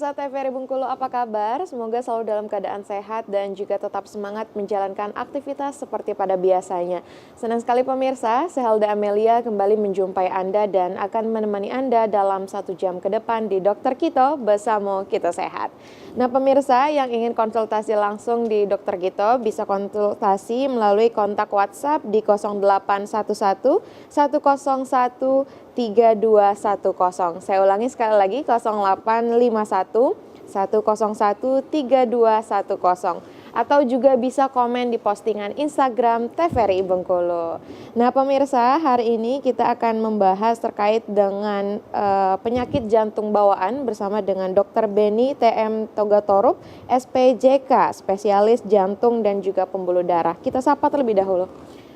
pemirsa TVRI Bengkulu, apa kabar? Semoga selalu dalam keadaan sehat dan juga tetap semangat menjalankan aktivitas seperti pada biasanya. Senang sekali pemirsa, saya Helda Amelia kembali menjumpai Anda dan akan menemani Anda dalam 1 jam ke depan di Dokter Kito bersama Kito Sehat. Nah pemirsa yang ingin konsultasi langsung di Dokter Kito bisa konsultasi melalui kontak WhatsApp di 0811 101 3210. Saya ulangi sekali lagi 0851 101 3210 atau juga bisa komen di postingan Instagram TVRI Bengkulu. Nah pemirsa, hari ini kita akan membahas terkait dengan penyakit jantung bawaan bersama dengan Dr. Beni TM Togatorup, SPJK, spesialis jantung dan juga pembuluh darah. Kita sapa terlebih dahulu.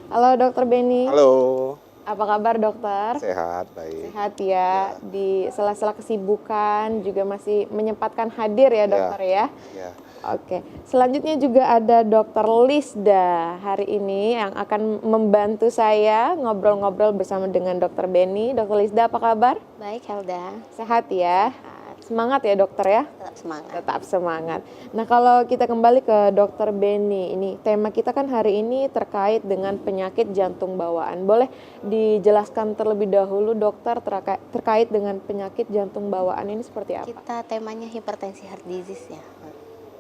Halo Dr. Beni. Halo. Apa kabar dokter? Sehat, baik. Sehat ya. Di sela-sela kesibukan juga masih menyempatkan hadir ya dokter ya. Oke, selanjutnya juga ada Dokter Lisda hari ini yang akan membantu saya ngobrol-ngobrol bersama dengan Dokter Beni. Dokter Lisda apa kabar? Baik Helda. Sehat ya. Semangat ya dokter ya? Tetap semangat. Tetap semangat. Nah kalau kita kembali ke Dokter Beni, ini tema kita kan hari ini terkait dengan penyakit jantung bawaan. Boleh dijelaskan terlebih dahulu dokter terkait dengan penyakit jantung bawaan ini seperti apa? Kita temanya hipertensi heart disease ya.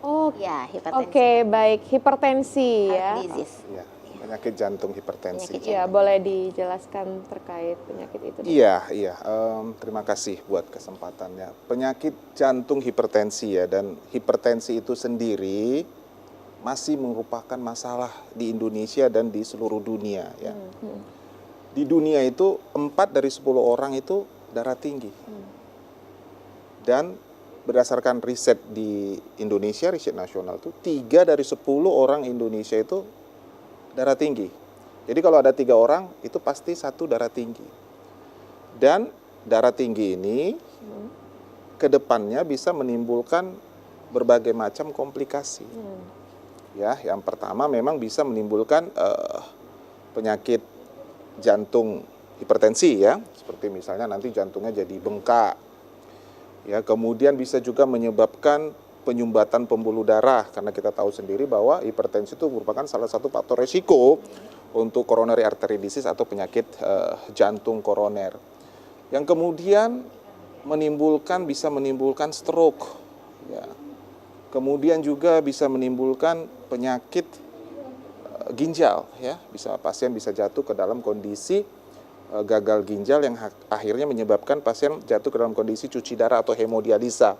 Oh ya, hipertensi. Oke, baik, hipertensi heart ya. disease. Ya, penyakit jantung hipertensi. Iya, boleh dijelaskan terkait penyakit itu? Iya. Terima kasih buat kesempatannya. Penyakit jantung hipertensi ya, dan hipertensi itu sendiri masih merupakan masalah di Indonesia dan di seluruh dunia ya. Di dunia itu 4 dari 10 orang itu darah tinggi. Dan berdasarkan riset di Indonesia, riset nasional itu 3 dari 10 orang Indonesia itu darah tinggi. Jadi kalau ada 3 orang itu pasti 1 darah tinggi. Dan darah tinggi ini ke depannya bisa menimbulkan berbagai macam komplikasi. Ya, yang pertama memang bisa menimbulkan penyakit jantung hipertensi ya, seperti misalnya nanti jantungnya jadi bengkak. Ya, kemudian bisa juga menyebabkan penyumbatan pembuluh darah karena kita tahu sendiri bahwa hipertensi itu merupakan salah satu faktor resiko untuk coronary artery disease atau penyakit jantung koroner. Yang kemudian bisa menimbulkan stroke. Ya. Kemudian juga bisa menimbulkan penyakit ginjal ya, pasien bisa jatuh ke dalam kondisi gagal ginjal yang akhirnya menyebabkan pasien jatuh ke dalam kondisi cuci darah atau hemodialisa.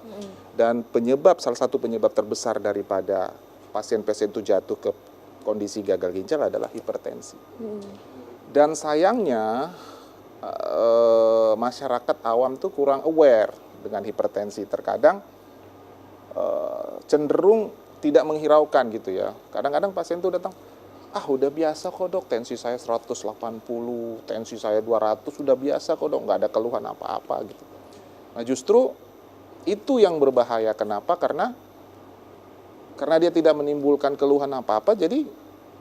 Dan salah satu penyebab terbesar daripada pasien-pasien itu jatuh ke kondisi gagal ginjal adalah hipertensi. Dan sayangnya masyarakat awam tuh kurang aware dengan hipertensi. Terkadang cenderung tidak menghiraukan gitu ya. Kadang-kadang pasien tuh datang, udah biasa kok dok, tensi saya 180, tensi saya 200, sudah biasa kok dok, nggak ada keluhan apa-apa gitu. Nah justru itu yang berbahaya. Kenapa? Karena dia tidak menimbulkan keluhan apa-apa, jadi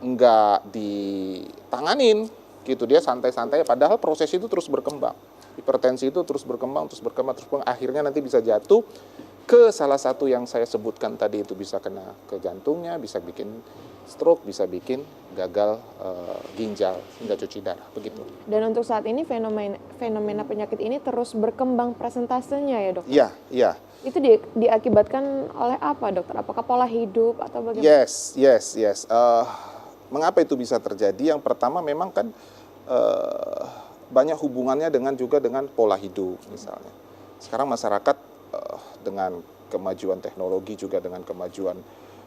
nggak ditanganin gitu. Dia santai-santai, padahal proses itu terus berkembang. Hipertensi itu terus berkembang, akhirnya nanti bisa jatuh ke salah satu yang saya sebutkan tadi, itu bisa kena ke jantungnya, bisa bikin stroke, bisa bikin gagal ginjal hingga cuci darah begitu. Dan untuk saat ini fenomena penyakit ini terus berkembang presentasenya ya dokter? Iya. Itu diakibatkan oleh apa dokter? Apakah pola hidup atau bagaimana? Yes. Mengapa itu bisa terjadi? Yang pertama memang kan banyak hubungannya dengan pola hidup misalnya. Sekarang masyarakat dengan kemajuan teknologi juga dengan kemajuan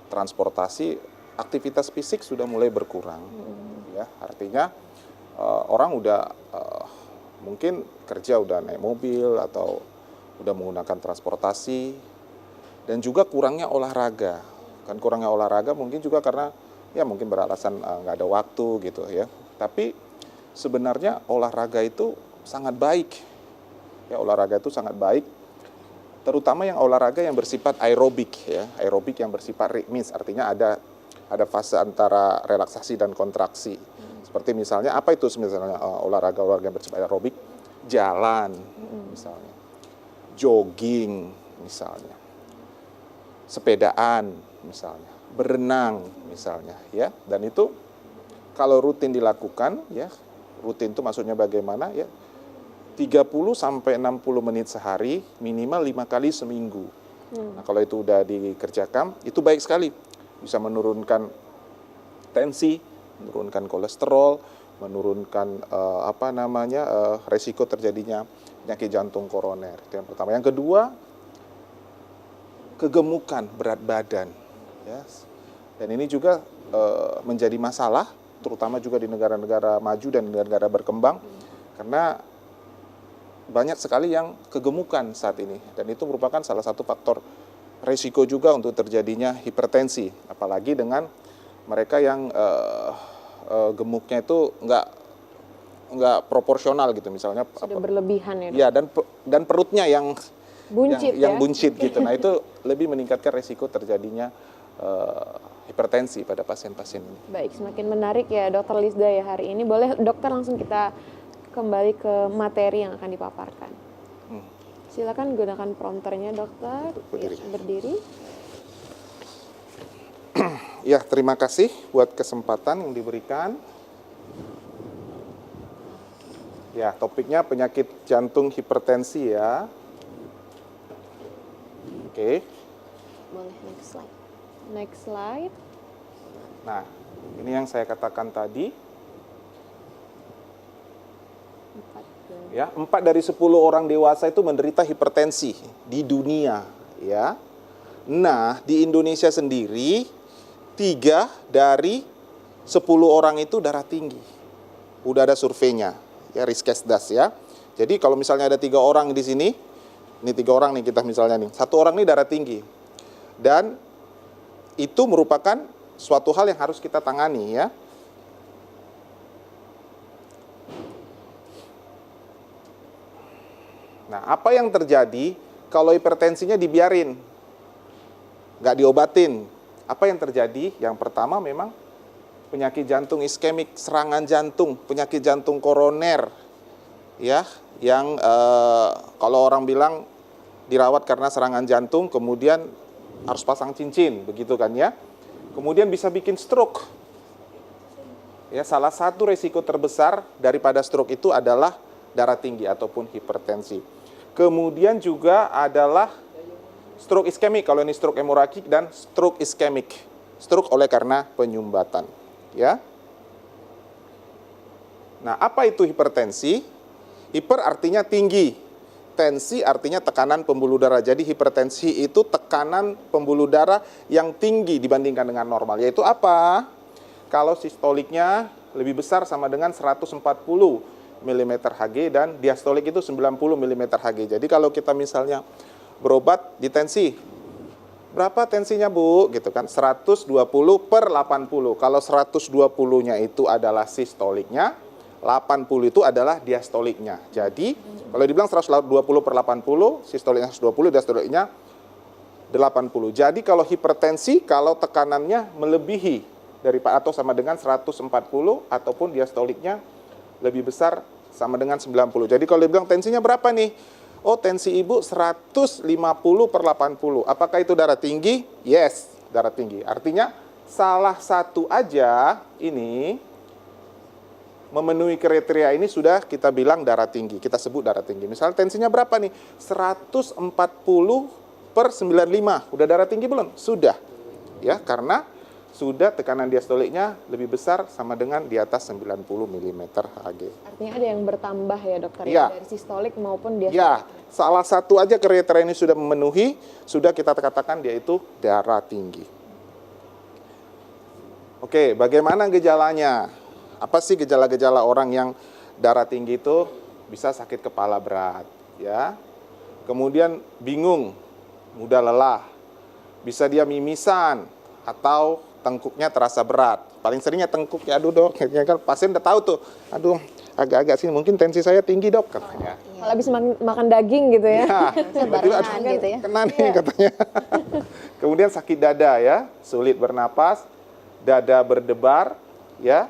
transportasi, aktivitas fisik sudah mulai berkurang. Ya, artinya orang udah mungkin kerja udah naik mobil atau udah menggunakan transportasi, dan juga kurangnya olahraga. Kan kurangnya olahraga mungkin juga karena ya mungkin beralasan nggak ada waktu gitu ya. Tapi sebenarnya olahraga itu sangat baik. Ya, olahraga itu sangat baik. Terutama yang olahraga yang bersifat aerobik ya. Aerobik yang bersifat ritmis, artinya ada fase antara relaksasi dan kontraksi. Seperti misalnya apa itu misalnya olahraga yang bersifat aerobik? Jalan misalnya. Jogging misalnya. sepedaan misalnya, berenang misalnya ya. Dan itu kalau rutin dilakukan ya, rutin itu maksudnya bagaimana ya? 30 sampai 60 menit sehari, minimal 5 kali seminggu. Nah, kalau itu udah dikerjakan, itu baik sekali. Bisa menurunkan tensi, menurunkan kolesterol, menurunkan resiko terjadinya penyakit jantung koroner. Itu yang pertama. Yang kedua, kegemukan berat badan. Ya. Dan ini juga menjadi masalah, terutama juga di negara-negara maju dan negara-negara berkembang, karena banyak sekali yang kegemukan saat ini, dan itu merupakan salah satu faktor risiko juga untuk terjadinya hipertensi, apalagi dengan mereka yang gemuknya itu nggak proporsional gitu, misalnya Sudah berlebihan ya, Dok? ya, dan perutnya yang Buncit yang ya? buncit gitu. Nah, itu lebih meningkatkan risiko terjadinya hipertensi pada pasien-pasien ini. Baik, semakin menarik ya Dokter Lisda ya hari ini. Boleh dokter langsung kita kembali ke materi yang akan dipaparkan. Silakan gunakan prompternya dokter. Berdiri. Ya, berdiri. Ya, terima kasih buat kesempatan yang diberikan. Ya, topiknya penyakit jantung hipertensi ya. Oke. Boleh next slide. Next slide. Nah, ini yang saya katakan tadi. Ya, 4 dari 10 orang dewasa itu menderita hipertensi di dunia, ya. Nah, di Indonesia sendiri 3 dari 10 orang itu darah tinggi. Udah ada surveinya, ya, Riskesdas ya. Jadi kalau misalnya ada 3 orang di sini, ini 3 orang nih kita misalnya nih, 1 orang nih darah tinggi. Dan itu merupakan suatu hal yang harus kita tangani ya. Nah, apa yang terjadi kalau hipertensinya dibiarin, nggak diobatin? Apa yang terjadi? Yang pertama memang penyakit jantung iskemik, serangan jantung, penyakit jantung koroner, ya, yang kalau orang bilang dirawat karena serangan jantung, kemudian harus pasang cincin, begitu kan ya? Kemudian bisa bikin stroke. Ya, salah satu resiko terbesar daripada stroke itu adalah darah tinggi ataupun hipertensi. Kemudian juga adalah stroke iskemik, kalau ini stroke hemoragik, dan stroke iskemik, stroke oleh karena penyumbatan, ya. Nah, apa itu hipertensi? Hiper artinya tinggi, tensi artinya tekanan pembuluh darah. Jadi hipertensi itu tekanan pembuluh darah yang tinggi dibandingkan dengan normal. Yaitu apa? Kalau sistoliknya lebih besar sama dengan 140 mm Hg dan diastolik itu 90 mm Hg. Jadi kalau kita misalnya berobat di tensi, berapa tensinya Bu? Gitu kan, 120 per 80. Kalau 120-nya itu adalah sistoliknya, 80 itu adalah diastoliknya. Jadi kalau dibilang 120 per 80, sistoliknya 120, diastoliknya 80. Jadi kalau hipertensi, kalau tekanannya melebihi daripada atau sama dengan 140 ataupun diastoliknya lebih besar sama dengan 90. Jadi kalau dibilang tensinya berapa nih? Oh, tensi ibu 150 per 80. Apakah itu darah tinggi? Yes, darah tinggi. Artinya salah satu aja ini memenuhi kriteria ini sudah kita bilang darah tinggi. Kita sebut darah tinggi. Misalnya tensinya berapa nih? 140 per 95. Udah darah tinggi belum? Sudah. Ya, karena sudah tekanan diastoliknya lebih besar sama dengan di atas 90 mm Hg. Artinya ada yang bertambah ya dokter Ya. ya, dari sistolik maupun diastolik. Ya, salah satu aja kriteria ini sudah memenuhi, sudah kita katakan dia itu darah tinggi. Oke, bagaimana gejalanya? Apa sih gejala-gejala orang yang darah tinggi itu? Bisa sakit kepala berat, ya. Kemudian bingung, mudah lelah. Bisa dia mimisan atau tengkuknya terasa berat. Paling seringnya tengkuk, ya aduh dok, kan pasien udah tahu tuh, aduh agak-agak sini mungkin tensi saya tinggi dok katanya. Kalau habis makan daging gitu ya. Ya, tiba-tiba aduh, Barengan gitu ya. kena nih katanya. Kemudian sakit dada ya, sulit bernapas, dada berdebar, ya.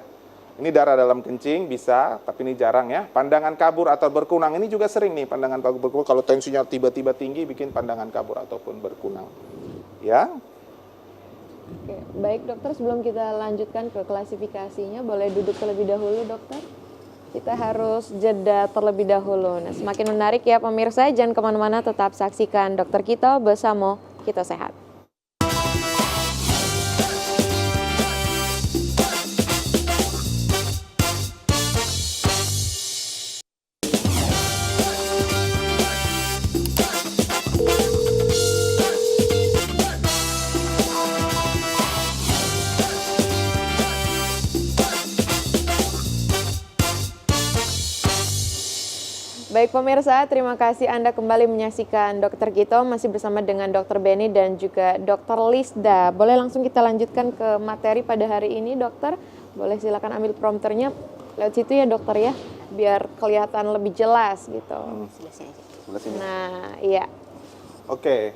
Ini darah dalam kencing bisa, tapi ini jarang ya. Pandangan kabur atau berkunang, ini juga sering nih pandangan kabur berkunang. Kalau tensinya tiba-tiba tinggi bikin pandangan kabur ataupun berkunang. Ya. Oke, baik dokter, sebelum kita lanjutkan ke klasifikasinya, boleh duduk terlebih dahulu dokter. Kita harus jeda terlebih dahulu. Nah, semakin menarik ya pemirsa, jangan kemana-mana, tetap saksikan Dokter Kito bersama Kita Sehat. Baik pemirsa, terima kasih Anda kembali menyaksikan Dokter Kito, masih bersama dengan Dokter Beni dan juga Dokter Lisda. Boleh langsung kita lanjutkan ke materi pada hari ini dokter? Boleh silakan ambil prompternya lewat situ ya dokter ya, biar kelihatan lebih jelas gitu. Sebelah sini. Nah, iya. Oke,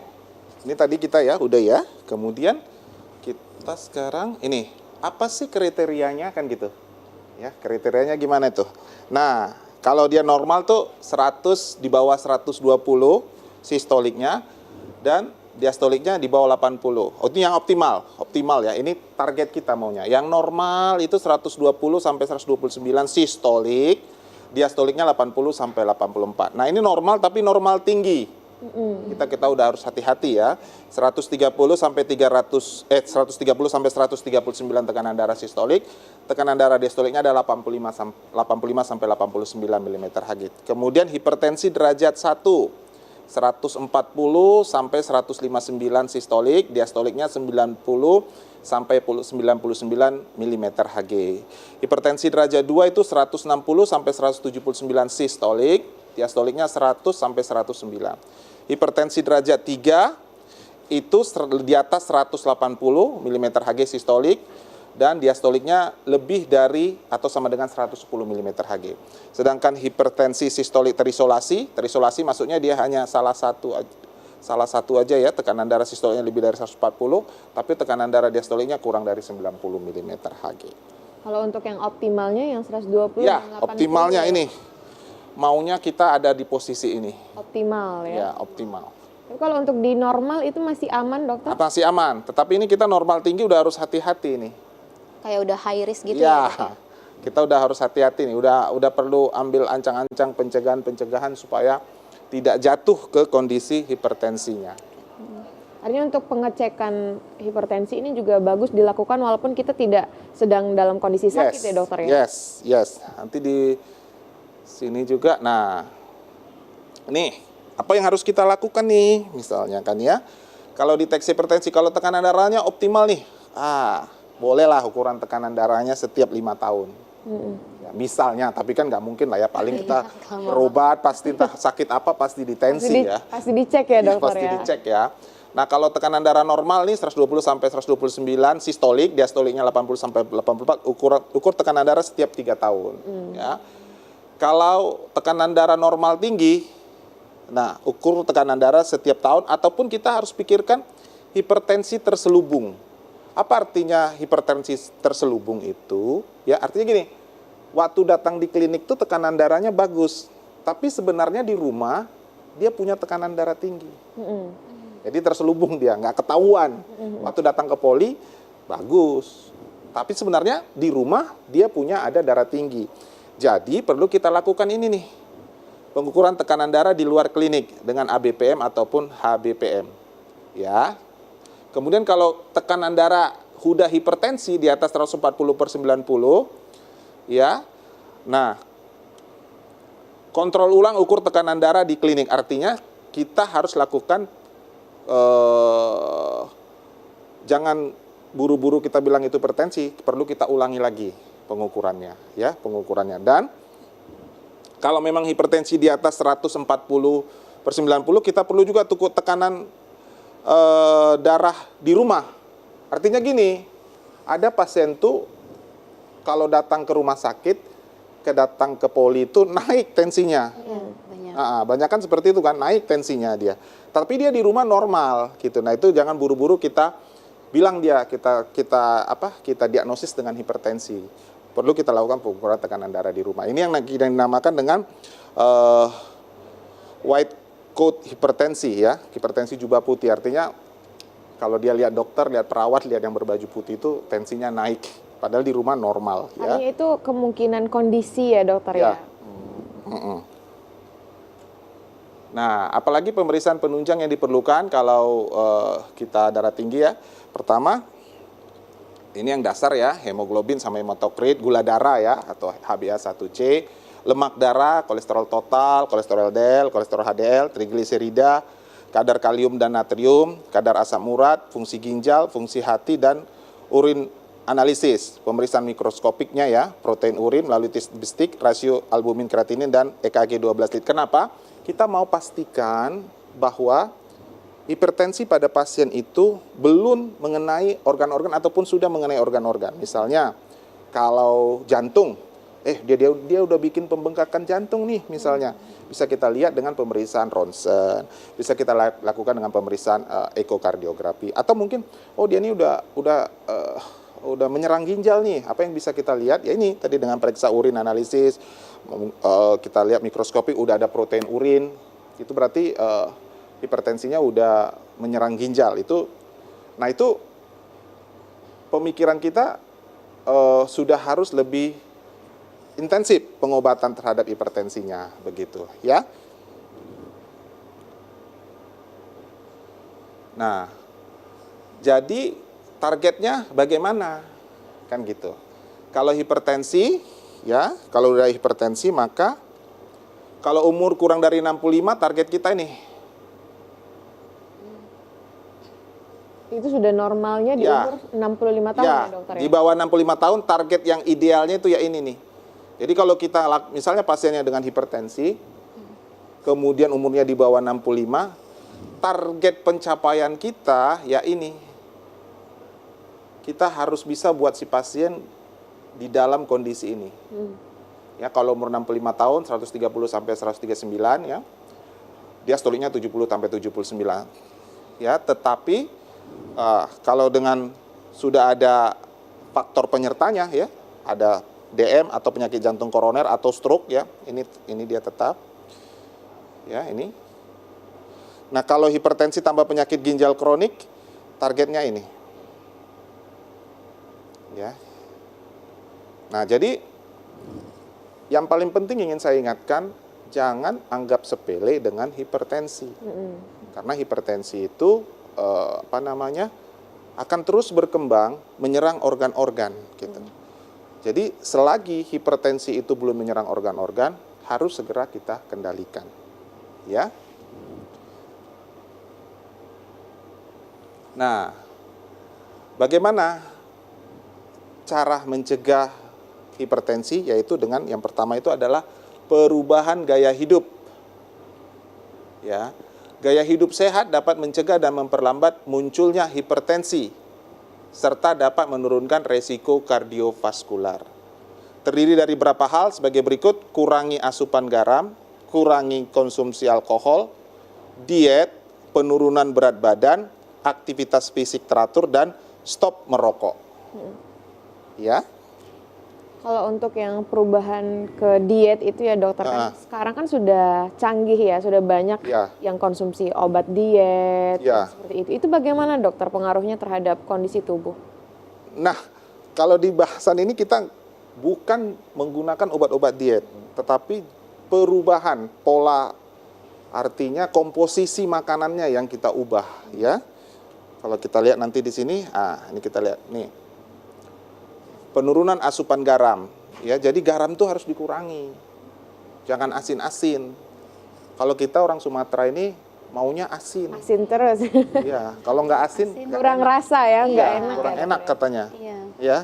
ini tadi kita ya, udah ya. Kemudian kita sekarang ini, apa sih kriterianya kan gitu? Ya, kriterianya gimana itu? Nah, kalau dia normal tuh 100 di bawah 120 sistoliknya dan diastoliknya di bawah 80. Oh, itu yang optimal, optimal ya. Ini target kita maunya. Yang normal itu 120 sampai 129 sistolik, diastoliknya 80 sampai 84. Nah, ini normal tapi normal tinggi. Kita udah harus hati-hati ya. 130 sampai 130 sampai 139 tekanan darah sistolik, tekanan darah diastoliknya adalah 85 sampai 89 mm Hg. Kemudian hipertensi derajat 1, 140 sampai 159 sistolik, diastoliknya 90 sampai 99 mm Hg. Hipertensi derajat 2 itu 160 sampai 179 sistolik, diastoliknya 100 sampai 109. Hipertensi derajat 3 itu di atas 180 mm Hg sistolik dan diastoliknya lebih dari atau sama dengan 110 mm Hg. Sedangkan hipertensi sistolik terisolasi maksudnya dia hanya salah satu aja ya, tekanan darah sistoliknya lebih dari 140, tapi tekanan darah diastoliknya kurang dari 90 mm Hg. Kalau untuk yang optimalnya yang 120 Ya, dan 80 optimalnya ini. Maunya kita ada di posisi ini. optimal ya. Ya, optimal. Tapi kalau untuk di normal itu masih aman dokter? Masih aman, tetapi ini kita normal tinggi udah harus hati-hati nih. Kayak udah high risk gitu Ya, ya. kita udah harus hati-hati nih. Udah perlu ambil ancang-ancang pencegahan supaya tidak jatuh ke kondisi hipertensinya. Artinya untuk pengecekan hipertensi ini juga bagus dilakukan walaupun kita tidak sedang dalam kondisi sakit ya dokter ya? Yes. Nanti di sini juga. Nah, nih apa yang harus kita lakukan nih? Misalnya kan ya, kalau deteksi hipertensi, kalau tekanan darahnya optimal nih, bolehlah ukuran tekanan darahnya setiap 5 tahun. Ya, misalnya, tapi kan nggak mungkin lah ya, paling kita berobat pasti sakit apa pasti ditensi ya. Pasti dicek ya dokter Pasti ya? dicek ya. Nah, kalau tekanan darah normal nih 120 sampai 129 sistolik, diastoliknya 80 sampai 84, ukur tekanan darah setiap 3 tahun ya. Kalau tekanan darah normal tinggi, nah ukur tekanan darah setiap tahun, ataupun kita harus pikirkan hipertensi terselubung. Apa artinya hipertensi terselubung itu? Ya artinya gini, waktu datang di klinik tuh tekanan darahnya bagus, tapi sebenarnya di rumah dia punya tekanan darah tinggi. Jadi terselubung dia, nggak ketahuan. Waktu datang ke poli, bagus. Tapi sebenarnya di rumah dia punya ada darah tinggi. Jadi perlu kita lakukan ini nih, pengukuran tekanan darah di luar klinik dengan ABPM ataupun HBPM. Ya. Kemudian kalau tekanan darah udah hipertensi di atas 140/90, ya. Nah, kontrol ulang ukur tekanan darah di klinik. Artinya kita harus lakukan, jangan buru-buru kita bilang itu hipertensi, perlu kita ulangi lagi pengukurannya, ya, pengukurannya. Dan kalau memang hipertensi di atas 140/90, kita perlu juga ukur tekanan darah di rumah. Artinya gini, ada pasien tuh kalau datang ke rumah sakit, datang ke poli itu naik tensinya. Banyak. Banyak kan seperti itu kan, naik tensinya dia. Tapi dia di rumah normal gitu. Nah, itu jangan buru-buru kita bilang dia kita diagnosis dengan hipertensi. Perlu kita lakukan pengukuran tekanan darah di rumah. Ini yang dinamakan dengan white coat hipertensi ya, hipertensi jubah putih. Artinya Kalau dia lihat dokter, lihat perawat, lihat yang berbaju putih itu tensinya naik. Padahal di rumah normal. Ya. Artinya itu kemungkinan kondisi ya dokter ya? Nah, apalagi pemeriksaan penunjang yang diperlukan kalau kita darah tinggi ya. Pertama, ini yang dasar ya, hemoglobin sama hematokrit, gula darah ya, atau HbA1c, lemak darah, kolesterol total, kolesterol LDL, kolesterol HDL, trigliserida, kadar kalium dan natrium, kadar asam urat, fungsi ginjal, fungsi hati, dan urin analisis. Pemeriksaan mikroskopiknya ya, protein urin melalui tes bistik, rasio albumin kreatinin, dan EKG 12 lead. Kenapa? Kita mau pastikan bahwa hipertensi pada pasien itu belum mengenai organ-organ ataupun sudah mengenai organ-organ. Misalnya kalau jantung, dia udah bikin pembengkakan jantung nih misalnya. Bisa kita lihat dengan pemeriksaan ronsen, bisa kita lakukan dengan pemeriksaan ekokardiografi, atau mungkin dia ini udah menyerang ginjal nih. Apa yang bisa kita lihat? Ya ini tadi dengan periksa urin analisis, kita lihat mikroskopik udah ada protein urin. Itu berarti hipertensinya udah menyerang ginjal. Nah itu pemikiran kita sudah harus lebih intensif pengobatan terhadap hipertensinya, begitu ya. Nah, jadi targetnya bagaimana? Kan gitu. Kalau hipertensi, ya, kalau udah hipertensi maka kalau umur kurang dari 65 target kita ini. Itu sudah normalnya di umur 65 tahun ya dokter ya? Di bawah 65 tahun target yang idealnya itu ya ini nih. Jadi kalau kita misalnya pasiennya dengan hipertensi, kemudian umurnya di bawah 65, target pencapaian kita ya ini. Kita harus bisa buat si pasien di dalam kondisi ini. Ya, kalau umur 65 tahun 130 sampai 139 ya. Diastoliknya 70 sampai 79. Ya, tetapi kalau dengan sudah ada faktor penyertanya ya, ada DM atau penyakit jantung koroner atau stroke ya, ini dia tetap. Ya, ini. Nah, kalau hipertensi tambah penyakit ginjal kronik, targetnya ini. Ya. Nah, jadi yang paling penting ingin saya ingatkan, jangan anggap sepele dengan hipertensi. Karena hipertensi itu akan terus berkembang menyerang organ-organ gitu. Jadi selagi hipertensi itu belum menyerang organ-organ, harus segera kita kendalikan. Ya. Nah, bagaimana cara mencegah hipertensi? Yaitu dengan yang pertama itu adalah perubahan gaya hidup. Ya. Gaya hidup sehat dapat mencegah dan memperlambat munculnya hipertensi serta dapat menurunkan resiko kardiovaskular. Terdiri dari beberapa hal sebagai berikut: kurangi asupan garam, kurangi konsumsi alkohol, diet, penurunan berat badan, aktivitas fisik teratur, dan stop merokok. Ya. Kalau untuk yang perubahan ke diet itu ya dokter, kan sekarang kan sudah canggih ya, sudah banyak yang konsumsi obat diet seperti itu. Itu bagaimana dokter pengaruhnya terhadap kondisi tubuh? Nah, kalau di bahasan ini kita bukan menggunakan obat-obat diet, tetapi perubahan pola, artinya komposisi makanannya yang kita ubah ya. Kalau kita lihat nanti di sini, ini kita lihat nih. Penurunan asupan garam, ya. Jadi garam tuh harus dikurangi. Jangan asin-asin. Kalau kita orang Sumatera ini maunya asin. Asin terus. Iya, kalau nggak asin kurang rasa ya, nggak enak. Kurang enak katanya. Iya. Ya.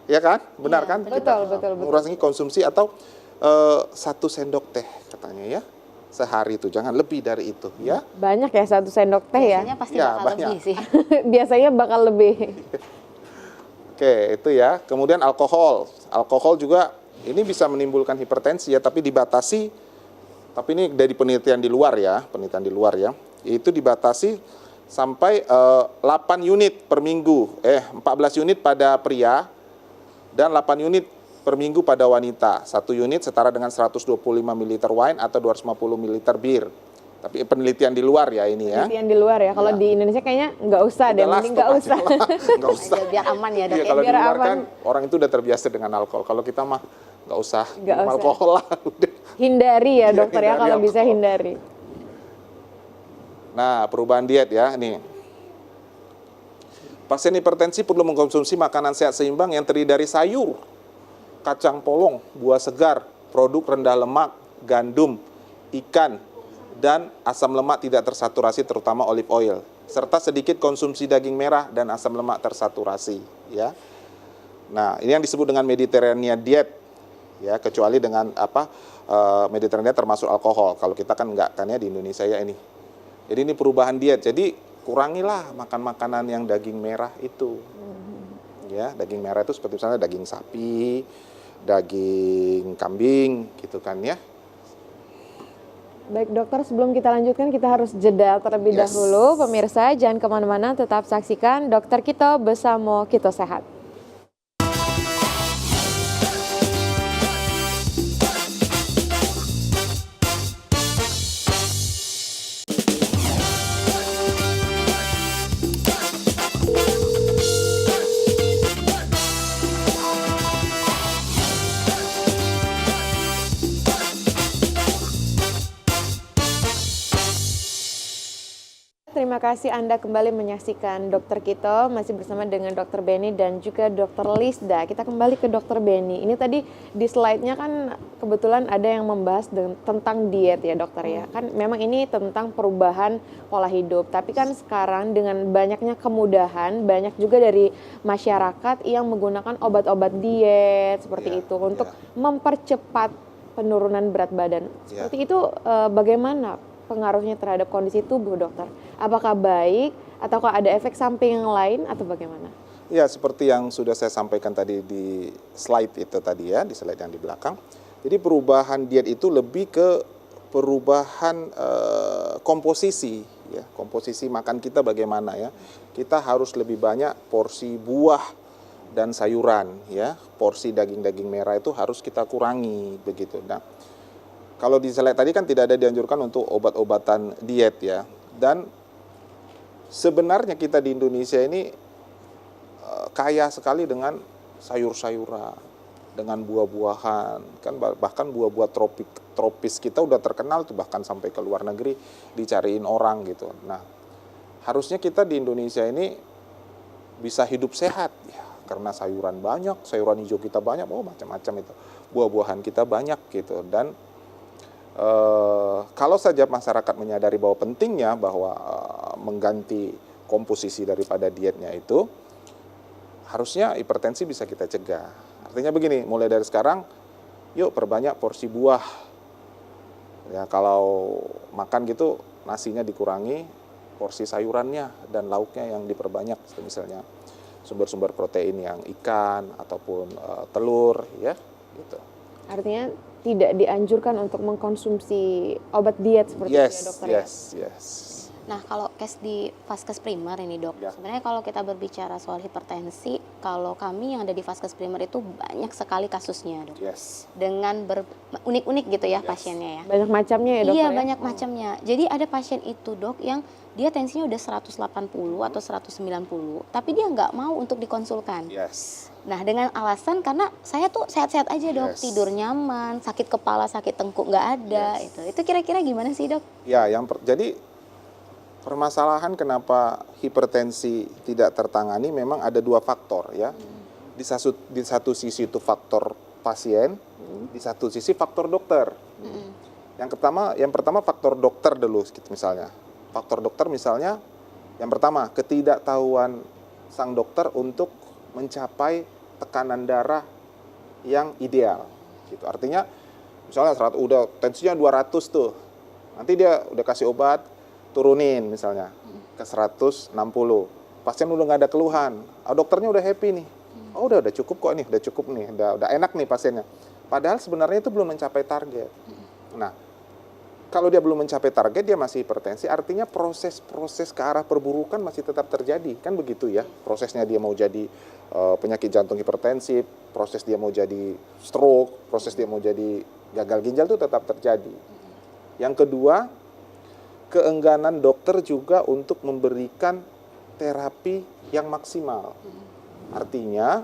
Ya kan? Benar kan? Betul. Mengurangi konsumsi atau 1 sendok teh katanya ya. Sehari itu, jangan lebih dari itu ya. Banyak ya 1 sendok teh ya? Biasanya pasti Ya, bakal banyak. lebih sih. Biasanya bakal lebih. Oke, itu ya. Kemudian alkohol. Alkohol juga ini bisa menimbulkan hipertensi ya, tapi dibatasi. Tapi ini dari penelitian di luar ya, Itu dibatasi sampai 8 unit per minggu. 14 unit pada pria dan 8 unit per minggu pada wanita. 1 unit setara dengan 125 ml wine atau 250 ml bir. Tapi penelitian di luar ya ini ya. Penelitian di luar ya. Kalau Ya. di Indonesia kayaknya nggak usah deh, Udahlah, mending stop nggak aja usah. lah. Nggak usah. Aja biar aman ya dok. Iya, Ya. kalau di biar luar aman. kan orang itu udah terbiasa dengan alkohol. Kalau kita mah nggak usah Nggak minum usah. alkohol lah. Udah. Hindari ya Iya, dokter ya, hindari kalau bisa alkohol. hindari. Nah, perubahan diet ya, nih. Pasien hipertensi perlu mengkonsumsi makanan sehat seimbang yang terdiri dari sayur, kacang polong, buah segar, produk rendah lemak, gandum, ikan, dan asam lemak tidak tersaturasi terutama olive oil, serta sedikit konsumsi daging merah dan asam lemak tersaturasi, ya. Nah, ini yang disebut dengan Mediterranean diet, ya, kecuali dengan Mediterranean termasuk alkohol. Kalau kita kan enggak, kan ya di Indonesia ya ini. Jadi ini perubahan diet. Jadi kurangilah makan makanan yang daging merah itu. Ya, daging merah itu seperti misalnya daging sapi, daging kambing, gitu kan ya. Baik dokter, sebelum kita lanjutkan kita harus jeda terlebih Yes. dahulu. Pemirsa jangan kemana-mana, tetap saksikan Dokter Kito bersama Kito Sehat. Terima kasih Anda kembali menyaksikan Dokter Kito, masih bersama dengan Dokter Beni dan juga Dokter Lisda. Kita kembali ke Dokter Beni. Ini tadi di slide-nya kan kebetulan ada yang membahas tentang diet ya dokter ya. Kan memang ini tentang perubahan pola hidup. Tapi kan sekarang dengan banyaknya kemudahan, banyak juga dari masyarakat yang menggunakan obat-obat diet seperti Ya, itu untuk ya. mempercepat penurunan berat badan. Ya. Seperti itu bagaimana pengaruhnya terhadap kondisi tubuh dokter? Apakah baik ataukah ada efek samping yang lain atau bagaimana? Ya, seperti yang sudah saya sampaikan tadi di slide itu tadi ya, di slide yang di belakang. Jadi perubahan diet itu lebih ke perubahan komposisi ya, komposisi makan kita bagaimana ya. Kita harus lebih banyak porsi buah dan sayuran ya. Porsi daging-daging merah itu harus kita kurangi begitu. Nah, kalau di slide tadi kan tidak ada dianjurkan untuk obat-obatan diet ya. Dan sebenarnya kita di Indonesia ini kaya sekali dengan sayur-sayuran, dengan buah-buahan. Kan bahkan buah-buah tropis kita udah terkenal tuh, bahkan sampai ke luar negeri dicariin orang gitu. Nah, harusnya kita di Indonesia ini bisa hidup sehat ya, karena sayuran banyak, sayuran hijau kita banyak, macam-macam itu. Buah-buahan kita banyak gitu. Dan kalau saja masyarakat menyadari bahwa pentingnya bahwa mengganti komposisi daripada dietnya itu, harusnya hipertensi bisa kita cegah. Artinya begini, mulai dari sekarang, yuk perbanyak porsi buah. Ya, kalau makan gitu nasinya dikurangi, porsi sayurannya dan lauknya yang diperbanyak, misalnya sumber-sumber protein yang ikan ataupun telur, ya, gitu. Artinya tidak dianjurkan untuk mengkonsumsi obat diet seperti itu ya dokter ya? Yes. Nah, kalau case di vaskes primer ini dok, Ya. sebenarnya kalau kita berbicara soal hipertensi, kalau kami yang ada di vaskes primer itu banyak sekali kasusnya dok. Yes. Dengan unik-unik gitu ya Yes. pasiennya ya. Banyak macamnya ya dokter Iya, ya? banyak macamnya. Jadi ada pasien itu dok yang dia tensinya udah 180 atau 190, tapi dia nggak mau untuk dikonsulkan. Yes. Nah, dengan alasan karena saya tuh sehat-sehat aja dok, Yes. tidur nyaman, sakit kepala, sakit tengkuk nggak ada. Yes. Itu kira-kira gimana sih dok? Ya, jadi permasalahan kenapa hipertensi tidak tertangani memang ada dua faktor ya. Di satu sisi itu faktor pasien, di satu sisi faktor dokter. Yang pertama faktor dokter dulu misalnya. Faktor dokter misalnya yang pertama ketidaktahuan sang dokter untuk mencapai tekanan darah yang ideal gitu. Artinya misalnya udah tensinya 200 tuh. Nanti dia udah kasih obat turunin misalnya ke 160. Pasien udah nggak ada keluhan. Dokternya udah happy nih. Oh, udah cukup kok nih, udah cukup nih, udah enak nih pasiennya. Padahal sebenarnya itu belum mencapai target. Nah, kalau dia belum mencapai target, dia masih hipertensi, artinya proses ke arah perburukan masih tetap terjadi, kan begitu ya. Prosesnya dia mau jadi penyakit jantung hipertensif, proses dia mau jadi stroke, proses dia mau jadi gagal ginjal itu tetap terjadi. Yang kedua, keengganan dokter juga untuk memberikan terapi yang maksimal. Artinya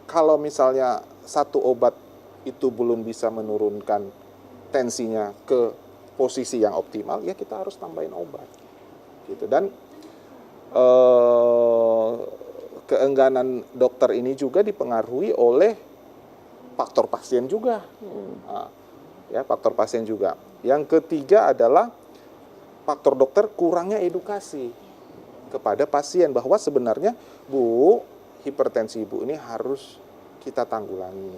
kalau misalnya satu obat itu belum bisa menurunkan tensinya ke posisi yang optimal, ya kita harus tambahin obat. Gitu. Dan keengganan dokter ini juga dipengaruhi oleh faktor pasien juga. Ya, faktor pasien juga. Yang ketiga adalah faktor dokter kurangnya edukasi kepada pasien bahwa sebenarnya Bu, hipertensi Ibu ini harus kita tanggulangi.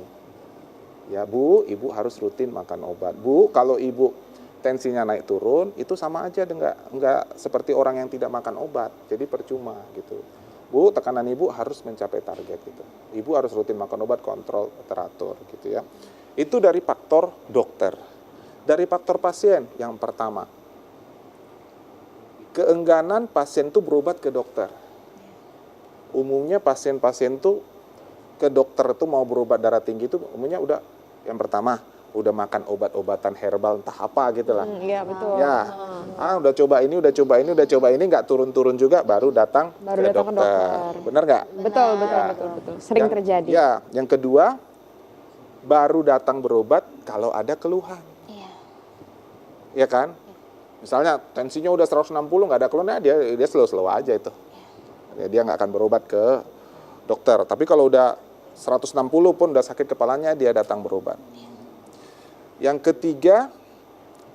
Ya Bu, Ibu harus rutin makan obat. Bu, kalau Ibu tensinya naik turun, itu sama aja enggak seperti orang yang tidak makan obat. Jadi percuma gitu. Bu, tekanan Ibu harus mencapai target gitu. Ibu harus rutin makan obat, kontrol, teratur gitu ya. Itu dari faktor dokter. Dari faktor pasien, yang pertama, keengganan pasien itu berobat ke dokter. Umumnya pasien-pasien tuh ke dokter tuh mau berobat darah tinggi itu umumnya udah yang pertama udah makan obat-obatan herbal entah apa gitu lah. Iya betul. Ya, udah coba ini, udah coba ini, udah coba ini nggak turun-turun juga baru datang ke dokter. Benar nggak? Betul, betul, Ya. betul. Sering terjadi. Ya, yang kedua baru datang berobat kalau ada keluhan. Iya. Ya kan? Misalnya tensinya udah 160 nggak ada keluhannya, dia slow-slow aja itu. Ya, dia nggak akan berobat ke dokter. Tapi kalau udah 160 pun udah sakit kepalanya, dia datang berobat. Yang ketiga,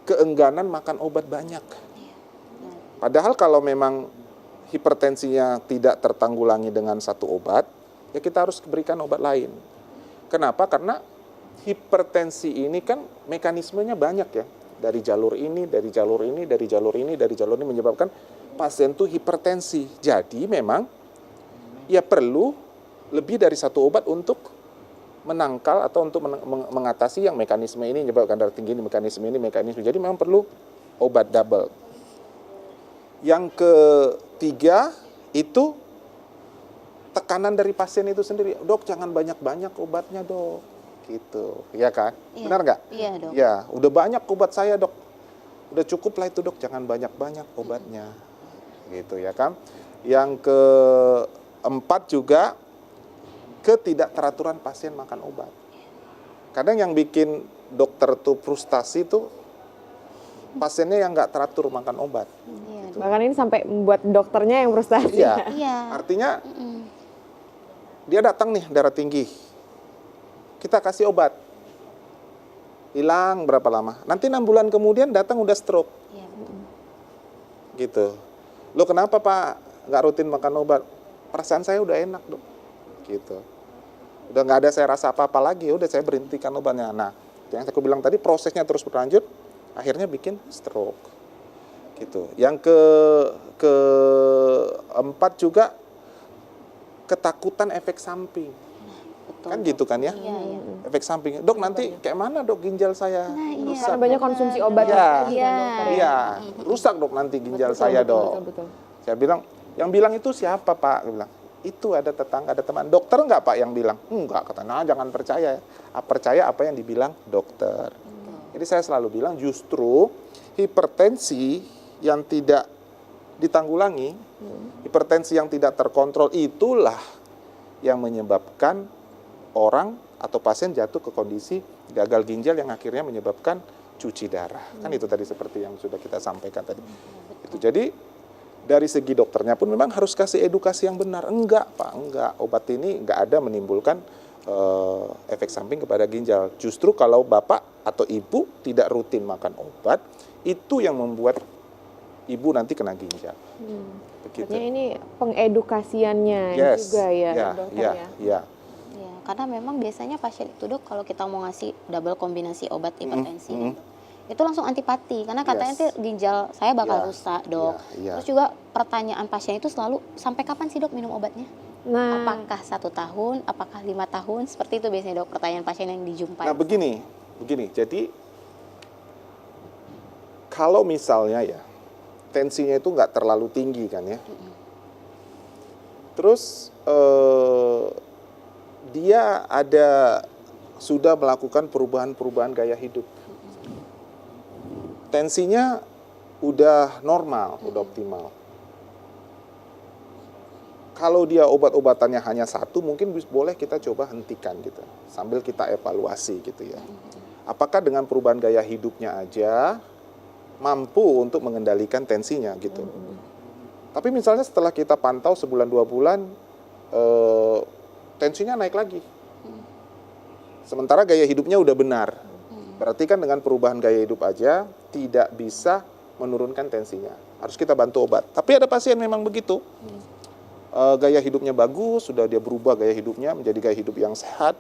keengganan makan obat banyak. Padahal kalau memang hipertensinya tidak tertanggulangi dengan satu obat, ya kita harus berikan obat lain. Kenapa? Karena hipertensi ini kan mekanismenya banyak ya. Dari jalur ini, dari jalur ini, dari jalur ini, dari jalur ini menyebabkan pasien tuh hipertensi. Jadi memang ya perlu lebih dari satu obat untuk menangkal atau untuk mengatasi yang mekanisme ini menyebabkan darah tinggi, ini mekanisme ini, mekanisme. Jadi memang perlu obat double. Yang ketiga itu tekanan dari pasien itu sendiri. Dok, jangan banyak-banyak obatnya, Dok. Gitu. Iya kan? Iya. Benar nggak? Iya, Dok. Ya, udah banyak obat saya, Dok. Udah cukup lah itu, Dok. Jangan banyak-banyak obatnya. Gitu ya kan? Yang keempat juga ketidakteraturan pasien makan obat. Kadang yang bikin dokter tuh frustasi tuh pasiennya yang nggak teratur makan obat. Iya. Bahkan ini sampai membuat dokternya yang frustasi. Iya. Iya. Artinya dia datang nih darah tinggi. Kita kasih obat. Hilang berapa lama? Nanti 6 bulan kemudian datang udah stroke. Iya. Gitu. Lo kenapa Pak nggak rutin makan obat? Perasaan saya udah enak, Dok. Gitu. Udah nggak ada saya rasa apa-apa lagi, udah saya berhentikan obatnya. Nah, yang aku bilang tadi prosesnya terus berlanjut, akhirnya bikin stroke. Gitu. Yang keempat juga ketakutan efek samping. Betul. Kan gitu kan ya? Iya, iya. Efek samping. Dok, nanti kayak mana, Dok, ginjal saya? Nah, iya. Rusak. Karena banyak konsumsi obat. Iya. tadi kan, Iya. dokter, ya. Iya, rusak, Dok, nanti ginjal Betul, saya, betul, Dok. betul. Saya bilang, yang bilang itu siapa, Pak? Dia bilang, itu ada tetangga, ada teman. Dokter nggak, Pak, yang bilang? Enggak, katanya, jangan percaya. Percaya apa yang dibilang dokter. Jadi saya selalu bilang justru hipertensi yang tidak ditanggulangi, hipertensi yang tidak terkontrol itulah yang menyebabkan orang atau pasien jatuh ke kondisi gagal ginjal yang akhirnya menyebabkan cuci darah. Kan itu tadi seperti yang sudah kita sampaikan tadi. Itu jadi dari segi dokternya pun memang harus kasih edukasi yang benar. Enggak, Pak, enggak. Obat ini enggak ada menimbulkan efek samping kepada ginjal. Justru kalau Bapak atau Ibu tidak rutin makan obat, itu yang membuat Ibu nanti kena ginjal. Begitu. Artinya ini pengedukasiannya Yes. juga ya, Ya, dokter ya, ya. ya. Iya, karena memang biasanya pasien itu, Dok, kalau kita mau ngasih double kombinasi obat hipertensi, itu langsung antipati karena katanya Yes. nanti ginjal saya bakal Iya, rusak, Dok. iya. Terus juga pertanyaan pasien itu selalu sampai kapan sih, Dok, minum obatnya? Nah, Apakah 1 tahun, apakah 5 tahun? Seperti itu biasanya, Dok, pertanyaan pasien yang dijumpai. Nah, begini. Jadi kalau misalnya ya tensinya itu nggak terlalu tinggi kan ya. Terus dia sudah melakukan perubahan-perubahan gaya hidup. tensinya udah normal, udah optimal. Kalau dia obat-obatannya hanya satu, mungkin boleh kita coba hentikan gitu, sambil kita evaluasi gitu ya. Apakah dengan perubahan gaya hidupnya aja mampu untuk mengendalikan tensinya gitu. Tapi misalnya setelah kita pantau sebulan 2 bulan, tensinya naik lagi. Sementara gaya hidupnya udah benar. Berarti kan dengan perubahan gaya hidup aja tidak bisa menurunkan tensinya. Harus kita bantu obat. Tapi ada pasien memang begitu. Gaya hidupnya bagus, sudah dia berubah gaya hidupnya menjadi gaya hidup yang sehat.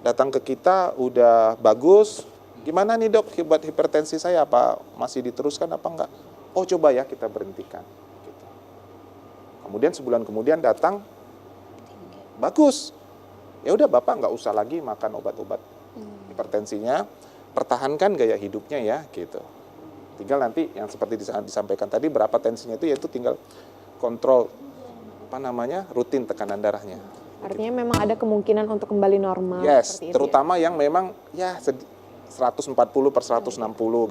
Datang ke kita udah bagus. Gimana nih dok, obat hipertensi saya apa masih diteruskan apa enggak? Oh coba ya kita berhentikan. Gitu. Kemudian sebulan kemudian datang, bagus. Ya udah bapak nggak usah lagi makan obat-obat hipertensinya, pertahankan gaya hidupnya ya gitu. Tinggal nanti yang seperti disampaikan tadi berapa tensinya itu yaitu tinggal kontrol rutin tekanan darahnya. Artinya memang ada kemungkinan untuk kembali normal. Yes, seperti itu terutama yang memang ya 140 per 160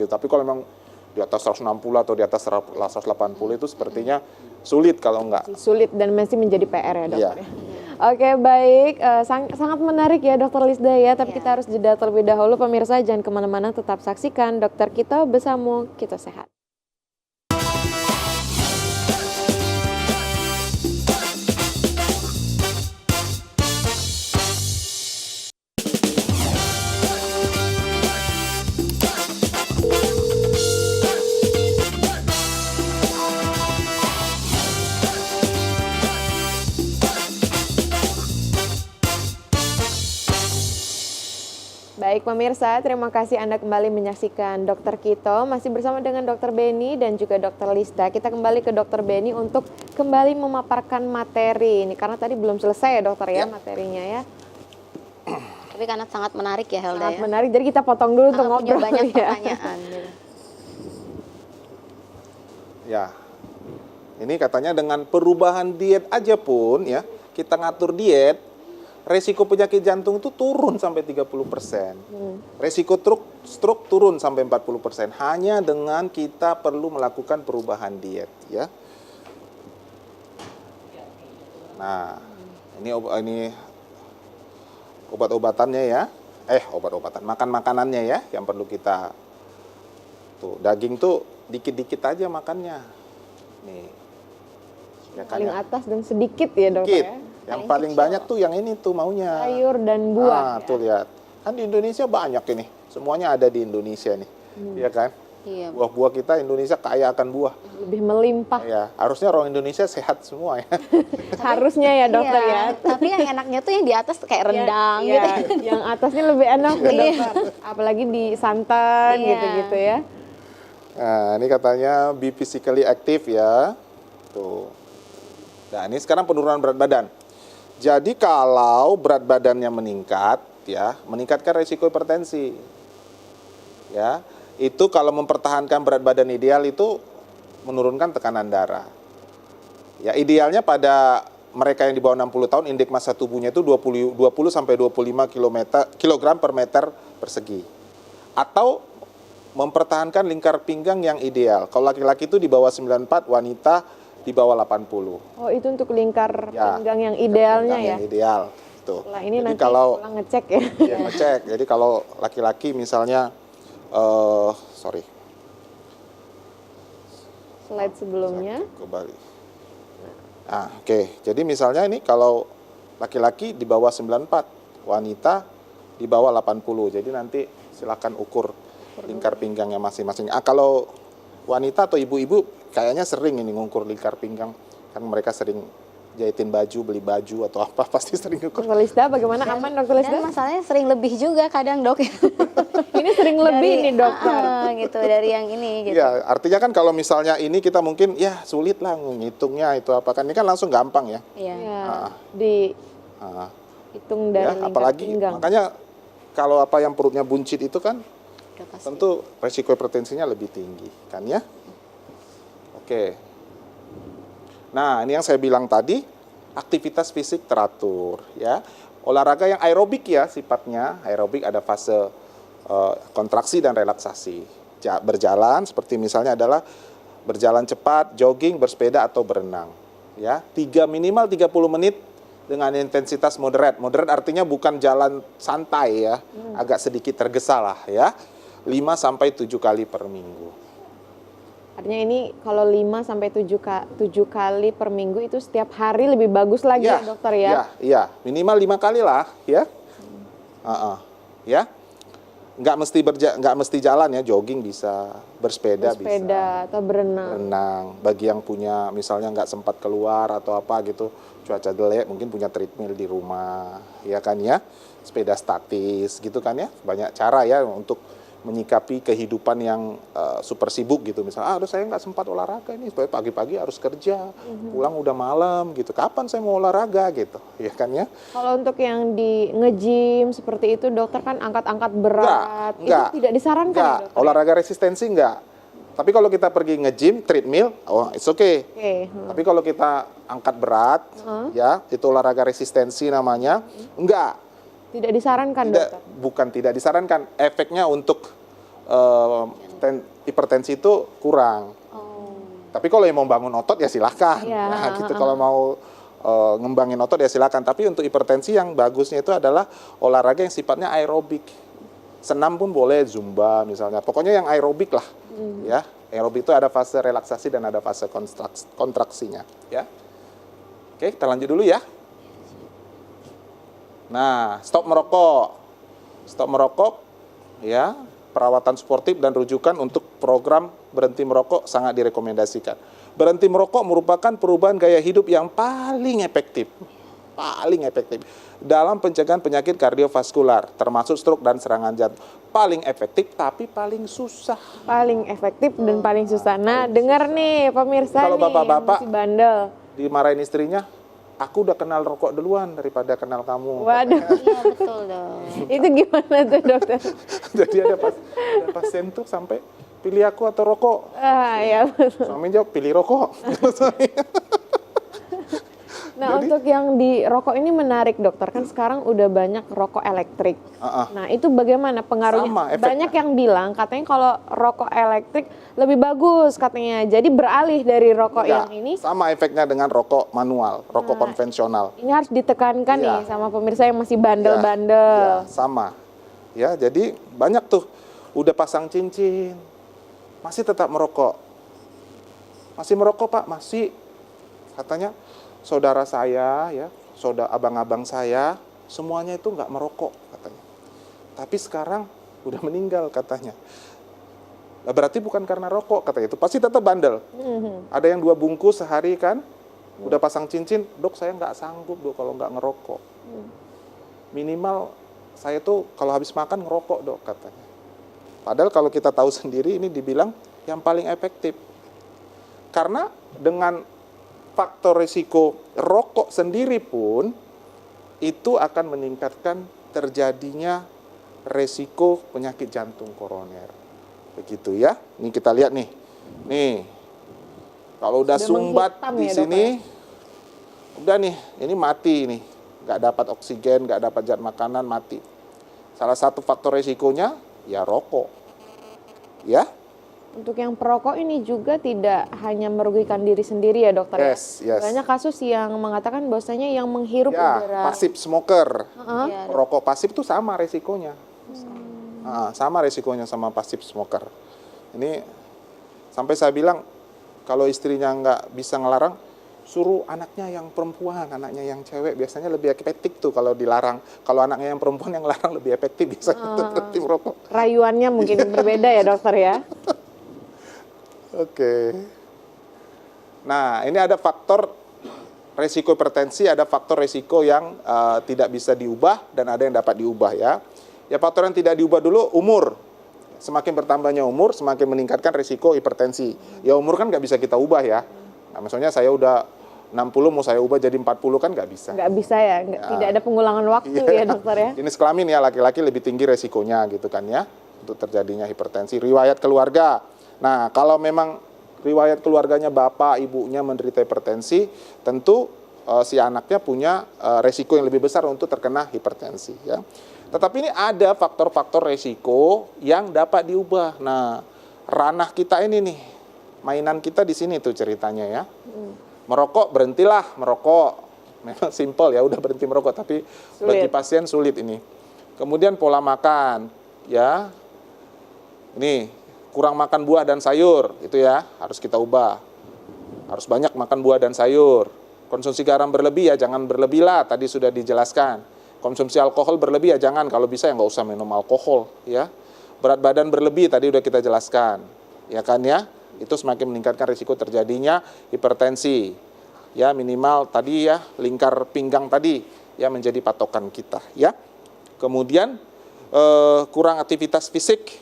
gitu. Tapi kalau memang di atas 160 atau di atas 180 itu sepertinya sulit kalau enggak. Sulit dan masih menjadi PR ya dokter. Iya. Oke baik, sangat menarik ya dokter Lisda ya. Tapi kita harus jeda terlebih dahulu pemirsa, jangan kemana-mana, tetap saksikan Dokter Kito Bersamo Kito Sehat. Baik pemirsa, terima kasih Anda kembali menyaksikan Dokter Kito. Masih bersama dengan Dokter Beni dan juga Dokter Lisda. Kita kembali ke Dokter Beni untuk kembali memaparkan materi ini. Karena tadi belum selesai ya dokter ya materinya ya. Tapi karena sangat menarik ya Helda Sangat ya. menarik, jadi kita potong dulu untuk Punya ngobrol banyak ya. pertanyaan. Gitu. Ya. Ini katanya dengan perubahan diet aja pun ya, kita ngatur diet, resiko penyakit jantung itu turun sampai 30%. Resiko stroke turun sampai 40%. Hanya dengan kita perlu melakukan perubahan diet ya. Nah, ini obat-obatannya ya. Obat-obatan, makanannya ya yang perlu kita daging tuh dikit-dikit aja makannya. Nih. Ya kan, Paling ya? atas dan sedikit ya dokter Dikit. ya. Yang paling banyak tuh yang ini tuh maunya. Sayur dan buah. Tuh lihat. Kan di Indonesia banyak ini. Semuanya ada di Indonesia nih. Iya kan? Iya. Buah-buah kita Indonesia kaya akan buah. Lebih melimpah. Ya, harusnya orang Indonesia sehat semua ya. Harusnya ya dokter Iya, ya. Tapi yang enaknya tuh yang di atas kayak rendang Iya, gitu. yang atasnya lebih enak tuh dokter. Apalagi di santan Iya. gitu-gitu ya. Nah, ini katanya be physically active ya. Tuh. Nah, ini sekarang penurunan berat badan. Jadi kalau berat badannya meningkat, ya, meningkatkan risiko hipertensi. Ya, itu kalau mempertahankan berat badan ideal itu menurunkan tekanan darah. Ya, idealnya pada mereka yang di bawah 60 tahun indeks massa tubuhnya itu 20 sampai 25 kilogram per meter persegi. Atau mempertahankan lingkar pinggang yang ideal. Kalau laki-laki itu di bawah 94, wanita di bawah 80. Oh, itu untuk lingkar Ya, pinggang yang idealnya ya. Yang ideal. Tuh. Setelah ini Jadi nanti kalau pulang ngecek ya. ya, ngecek. Jadi kalau laki-laki misalnya Slide sebelumnya. kembali. Nah, oke. Jadi misalnya ini kalau laki-laki di bawah 94, wanita di bawah 80. Jadi nanti silakan ukur lingkar pinggangnya masing-masing. Kalau wanita atau ibu-ibu kayaknya sering ini ngukur lingkar pinggang, kan mereka sering jahitin baju, beli baju atau apa pasti sering ngukur. Dokter Lisda bagaimana, aman dokter Lisda? Dan masalahnya sering lebih juga kadang dok. Ini sering lebih nih dokter. Gitu dari yang ini gitu. Ya, artinya kan kalau misalnya ini kita mungkin ya sulit lah ngitungnya itu apa kan, ini kan langsung gampang ya. Iya. Ya, Ah. dihitung dari Ya, lingkar apalagi pinggang. makanya kalau apa yang perutnya buncit itu kan Udah pasti. tentu resiko hipertensinya lebih tinggi kan ya. Oke. Nah, ini yang saya bilang tadi, aktivitas fisik teratur ya. Olahraga yang aerobik ya sifatnya. Aerobik ada fase kontraksi dan relaksasi. berjalan seperti misalnya adalah berjalan cepat, jogging, bersepeda atau berenang. Ya, minimal 30 menit dengan intensitas moderat. Moderat artinya bukan jalan santai ya, agak sedikit tergesa lah ya. 5 sampai 7 kali per minggu. Artinya ini kalau 5 sampai 7 kali per minggu itu setiap hari lebih bagus lagi ya dokter ya? Iya, minimal 5 kali lah ya. Ya. Nggak mesti jalan ya, jogging bisa, bersepeda bisa. Atau berenang. Berenang, bagi yang punya misalnya nggak sempat keluar atau apa gitu, cuaca jelek mungkin punya treadmill di rumah, ya kan ya, sepeda statis gitu kan ya, banyak cara ya untuk menyikapi kehidupan yang super sibuk gitu. Misalnya, aduh saya nggak sempat olahraga ini, pagi-pagi harus kerja, pulang udah malam gitu, kapan saya mau olahraga gitu, ya kan ya. Kalau untuk yang di nge-gym seperti itu dokter kan angkat-angkat berat, itu tidak disarankan ya dokter? Olahraga resistensi enggak. Tapi kalau kita pergi nge-gym, treadmill, oh it's okay. Tapi kalau kita angkat berat, ya itu olahraga resistensi namanya, enggak. Tidak disarankan dokter? Bukan tidak disarankan, efeknya untuk hipertensi itu kurang. Tapi kalau yang mau bangun otot ya silahkan. Nah, gitu. Kalau mau ngembangin otot ya silahkan. Tapi untuk hipertensi yang bagusnya itu adalah olahraga yang sifatnya aerobik. Senam pun boleh, zumba misalnya. Pokoknya yang aerobik lah. Ya, aerobik itu ada fase relaksasi dan ada fase kontraksinya. Ya. Oke, kita lanjut dulu ya. Nah, stop merokok. Stop merokok, ya, perawatan sportif dan rujukan untuk program berhenti merokok sangat direkomendasikan. Berhenti merokok merupakan perubahan gaya hidup yang paling efektif dalam pencegahan penyakit kardiovaskular, termasuk stroke dan serangan jantung. Paling efektif tapi paling susah. Paling efektif dan paling susah. Nah, dengar nih pemirsa kalau nih, bapak-bapak masih bandel. Dimarahin istrinya, aku udah kenal rokok duluan daripada kenal kamu. Waduh. Iya betul dong. Itu gimana tuh dokter? Jadi ada pasien tuh sampai pilih aku atau rokok. Ya betul. Suami jawab pilih rokok. Nah, untuk yang di rokok ini menarik dokter, kan sekarang udah banyak rokok elektrik. Nah, itu bagaimana pengaruhnya? Sama, efeknya. Banyak yang bilang katanya kalau rokok elektrik lebih bagus katanya. Jadi beralih dari rokok yang ini. Sama efeknya dengan rokok manual, rokok konvensional. Ini harus ditekankan nih sama pemirsa yang masih bandel-bandel. Sama. Ya, jadi banyak tuh udah pasang cincin, masih tetap merokok. Masih merokok, Pak? Masih. Katanya saudara saya, ya, abang-abang saya, semuanya itu nggak merokok katanya. Tapi sekarang udah meninggal katanya. Nah, berarti bukan karena rokok katanya, itu pasti tetap bandel. Ada yang 2 bungkus sehari kan, udah pasang cincin, dok saya nggak sanggup dok kalau nggak ngerokok. Minimal saya tuh kalau habis makan ngerokok dok katanya. Padahal kalau kita tahu sendiri ini dibilang yang paling efektif. Karena dengan faktor risiko rokok sendiri pun itu akan meningkatkan terjadinya resiko penyakit jantung koroner. Begitu ya. Ini kita lihat nih. Nih. Kalau udah sumbat di sini, udah nih, ini mati nih. Nggak dapat oksigen, nggak dapat zat makanan, mati. Salah satu faktor resikonya ya rokok. Ya. Untuk yang perokok ini juga tidak hanya merugikan diri sendiri ya dokter. Yes. Banyak kasus yang mengatakan bahwasanya yang menghirup udara. Pasif smoker. Rokok pasif itu sama resikonya. Sama resikonya sama pasif smoker. Ini sampai saya bilang kalau istrinya nggak bisa ngelarang, suruh anaknya yang perempuan, anaknya yang cewek biasanya lebih efektif tuh kalau dilarang. Kalau anaknya yang perempuan yang larang lebih efektif biasanya untuk berhenti merokok. Rayuannya mungkin berbeda ya dokter ya. Oke. Nah, ini ada faktor resiko hipertensi, ada faktor resiko yang tidak bisa diubah dan ada yang dapat diubah ya. Ya, faktor yang tidak diubah dulu umur. Semakin bertambahnya umur, semakin meningkatkan resiko hipertensi. Ya, umur kan nggak bisa kita ubah ya. Nah, maksudnya saya udah 60 mau saya ubah jadi 40 kan nggak bisa. Nggak bisa ya, tidak ada pengulangan waktu ya dokter ya. Jenis kelamin ya, laki-laki lebih tinggi resikonya gitu kan ya, untuk terjadinya hipertensi. Riwayat keluarga. Nah, kalau memang riwayat keluarganya bapak, ibunya menderita hipertensi, tentu si anaknya punya resiko yang lebih besar untuk terkena hipertensi. Ya. Tetapi ini ada faktor-faktor resiko yang dapat diubah. Nah, ranah kita ini nih, mainan kita di sini tuh ceritanya ya. Merokok, berhentilah merokok. Memang simpel ya, udah berhenti merokok, tapi bagi pasien sulit ini. Kemudian pola makan, ya. Ini kurang makan buah dan sayur, itu ya, harus kita ubah. Harus banyak makan buah dan sayur. Konsumsi garam berlebih ya, jangan berlebih lah, tadi sudah dijelaskan. Konsumsi alkohol berlebih ya, jangan, kalau bisa ya nggak usah minum alkohol, ya. Berat badan berlebih tadi udah kita jelaskan, ya kan ya, itu semakin meningkatkan risiko terjadinya hipertensi, ya minimal tadi ya lingkar pinggang tadi ya menjadi patokan kita, ya. Kemudian kurang aktivitas fisik,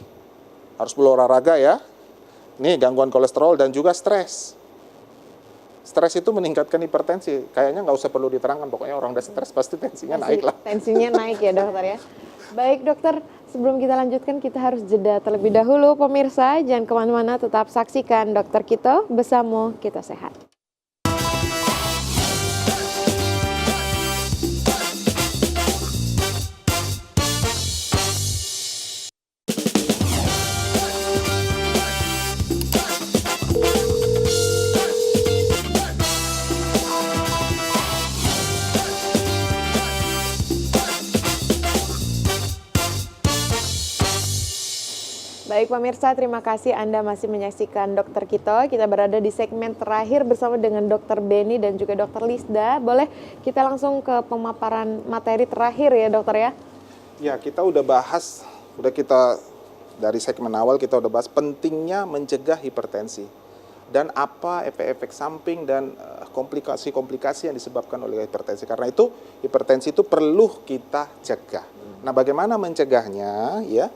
harus berolahraga ya, ini gangguan kolesterol dan juga stres. Stres itu meningkatkan hipertensi, kayaknya nggak usah perlu diterangkan, pokoknya orang udah stres pasti tensinya naik lah. Tensinya naik ya dokter ya. Baik dokter, sebelum kita lanjutkan kita harus jeda terlebih dahulu. Pemirsa, jangan kemana-mana, tetap saksikan Dokter Kito, bersama kita sehat. Baik pemirsa, terima kasih Anda masih menyaksikan Dokter Kito. Kita berada di segmen terakhir bersama dengan Dokter Beni dan juga Dokter Lisda. Boleh kita langsung ke pemaparan materi terakhir ya dokter ya? Ya, kita udah bahas, dari segmen awal kita udah bahas pentingnya mencegah hipertensi. Dan apa efek-efek samping dan komplikasi-komplikasi yang disebabkan oleh hipertensi. Karena itu hipertensi itu perlu kita cegah. Nah, bagaimana mencegahnya ya?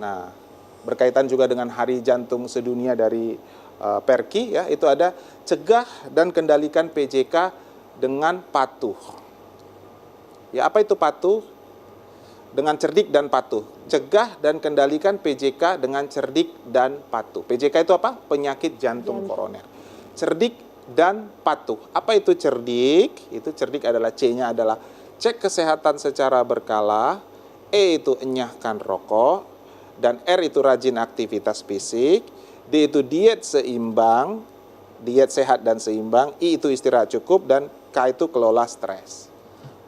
Nah, berkaitan juga dengan Hari Jantung Sedunia dari Perki ya, itu ada cegah dan kendalikan PJK dengan patuh. Ya, apa itu patuh? Dengan cerdik dan patuh. Cegah dan kendalikan PJK dengan cerdik dan patuh. PJK itu apa? Penyakit jantung koroner. Cerdik dan patuh. Apa itu cerdik? Itu cerdik adalah C-nya adalah cek kesehatan secara berkala, E itu enyahkan rokok, dan R itu rajin aktivitas fisik, D itu diet seimbang, diet sehat dan seimbang, I itu istirahat cukup, dan K itu kelola stres.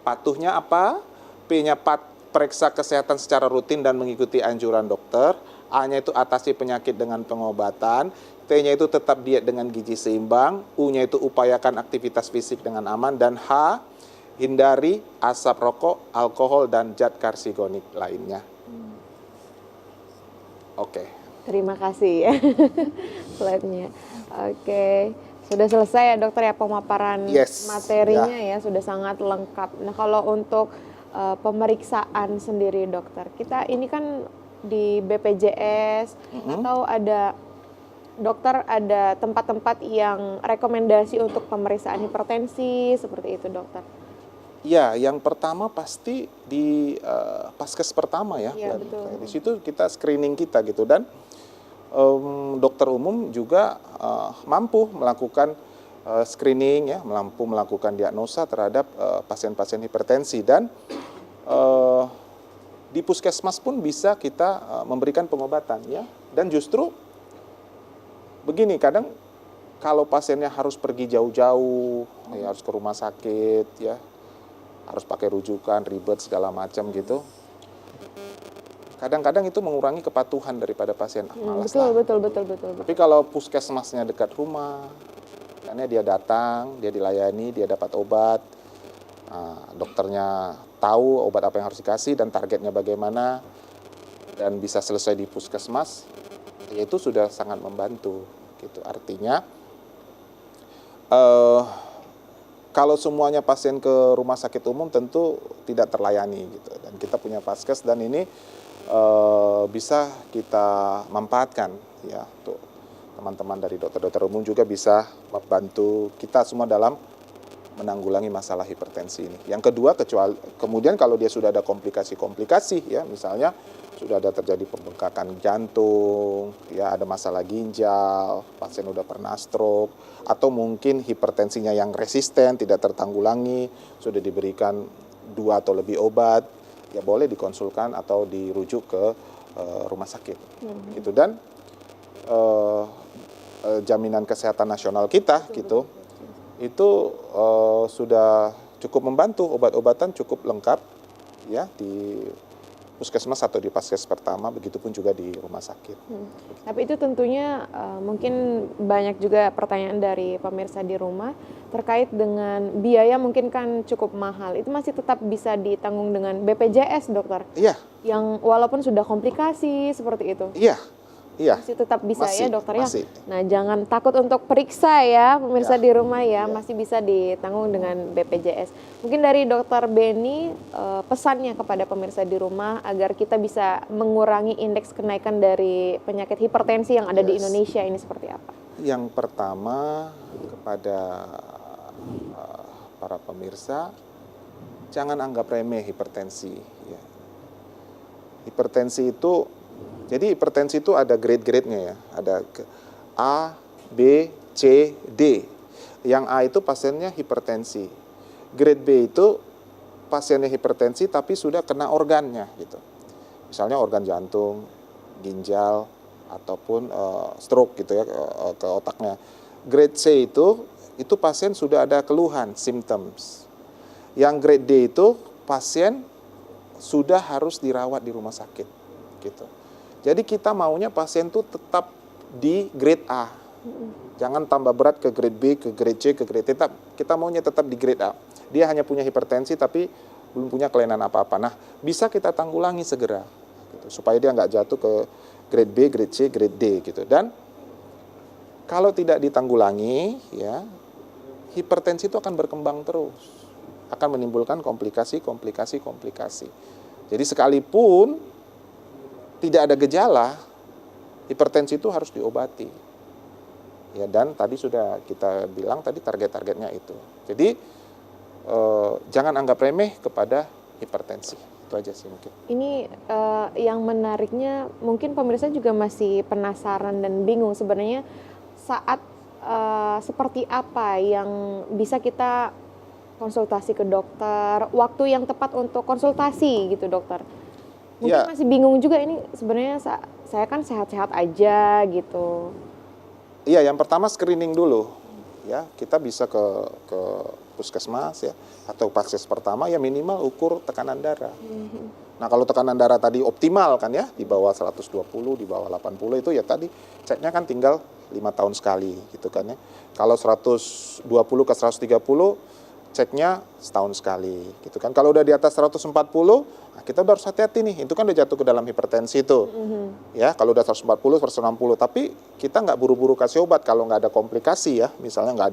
Patuhnya apa? P-nya periksa kesehatan secara rutin dan mengikuti anjuran dokter, A-nya itu atasi penyakit dengan pengobatan, T-nya itu tetap diet dengan gizi seimbang, U-nya itu upayakan aktivitas fisik dengan aman, dan H, hindari asap rokok, alkohol, dan zat karsigonik lainnya. Oke. Terima kasih ya slide-nya. Oke, sudah selesai ya dokter ya pemaparan materinya ya, sudah sangat lengkap. Nah kalau untuk pemeriksaan sendiri dokter, kita ini kan di BPJS atau ada dokter ada tempat-tempat yang rekomendasi untuk pemeriksaan hipertensi seperti itu dokter? Ya, yang pertama pasti di paskes pertama ya. Ya betul. Di situ kita screening kita gitu, dan dokter umum juga mampu melakukan screening ya, mampu melakukan diagnosa terhadap pasien-pasien hipertensi, dan di puskesmas pun bisa kita memberikan pengobatan ya. Dan justru begini, kadang kalau pasiennya harus pergi jauh-jauh, ya harus ke rumah sakit ya, harus pakai rujukan, ribet segala macam gitu. Kadang-kadang itu mengurangi kepatuhan daripada pasien. Betul. Tapi kalau puskesmasnya dekat rumah, karena dia datang, dia dilayani, dia dapat obat, dokternya tahu obat apa yang harus dikasih dan targetnya bagaimana, dan bisa selesai di puskesmas, ya itu sudah sangat membantu. Gitu. Artinya, kalau semuanya pasien ke rumah sakit umum tentu tidak terlayani gitu. Dan kita punya paskes, dan ini bisa kita manfaatkan ya, untuk teman-teman dari dokter-dokter umum juga bisa membantu kita semua dalam menanggulangi masalah hipertensi ini. Yang kedua, kemudian kalau dia sudah ada komplikasi-komplikasi ya, misalnya sudah ada terjadi pembengkakan jantung, ya ada masalah ginjal, pasien udah pernah stroke, atau mungkin hipertensinya yang resisten, tidak tertanggulangi, sudah diberikan 2 atau lebih obat, ya boleh dikonsulkan atau dirujuk ke rumah sakit. Gitu. Dan jaminan kesehatan nasional kita gitu itu sudah cukup membantu, obat-obatan cukup lengkap ya di puskesmas atau di paskes pertama, begitupun juga di rumah sakit. Tapi itu tentunya mungkin banyak juga pertanyaan dari pemirsa di rumah terkait dengan biaya, mungkin kan cukup mahal. Itu masih tetap bisa ditanggung dengan BPJS, dokter? Iya. Yang walaupun sudah komplikasi seperti itu? Iya. Iya. Masih tetap bisa Masih, ya dokter ya? masih. Nah, jangan takut untuk periksa ya pemirsa Ya. di rumah ya, Ya. masih bisa ditanggung dengan BPJS. Mungkin dari dokter Beni, pesannya kepada pemirsa di rumah agar kita bisa mengurangi indeks kenaikan dari penyakit hipertensi yang ada di Yes. Indonesia ini seperti apa? Yang pertama kepada para pemirsa, jangan anggap remeh hipertensi. Ya. Hipertensi itu, jadi hipertensi itu ada grade-grade-nya ya. Ada A, B, C, D. Yang A itu pasiennya hipertensi. Grade B itu pasiennya hipertensi tapi sudah kena organnya gitu. Misalnya organ jantung, ginjal, ataupun stroke gitu ya ke otaknya. Grade C itu pasien sudah ada keluhan, symptoms. Yang grade D itu pasien sudah harus dirawat di rumah sakit gitu. Jadi kita maunya pasien itu tetap di grade A. Jangan tambah berat ke grade B, ke grade C, ke grade D. Kita maunya tetap di grade A. Dia hanya punya hipertensi tapi belum punya kelainan apa-apa. Nah, bisa kita tanggulangi segera gitu, supaya dia nggak jatuh ke grade B, grade C, grade D gitu. Dan kalau tidak ditanggulangi ya, hipertensi itu akan berkembang terus. Akan menimbulkan komplikasi. Jadi sekalipun tidak ada gejala, hipertensi itu harus diobati. Ya, dan tadi sudah kita bilang tadi target-targetnya itu. Jadi jangan anggap remeh kepada hipertensi. Itu aja sih mungkin. Ini yang menariknya, mungkin pemirsa juga masih penasaran dan bingung sebenarnya saat seperti apa yang bisa kita konsultasi ke dokter, waktu yang tepat untuk konsultasi gitu dokter. Mungkin Ya. masih bingung juga ini sebenarnya saya kan sehat-sehat aja gitu. Iya, yang pertama screening dulu. Ya, kita bisa ke puskesmas ya atau paskes pertama ya, minimal ukur tekanan darah. Nah, kalau tekanan darah tadi optimal kan ya, di bawah 120, di bawah 80 itu ya tadi ceknya kan tinggal 5 tahun sekali gitu kan ya. Kalau 120 ke 130 ceknya setahun sekali gitu kan. Kalau udah di atas 140, nah kita udah harus hati-hati nih. Itu kan udah jatuh ke dalam hipertensi itu. Ya, kalau udah 140, 160, tapi kita nggak buru-buru kasih obat kalau nggak ada komplikasi ya. Misalnya nggak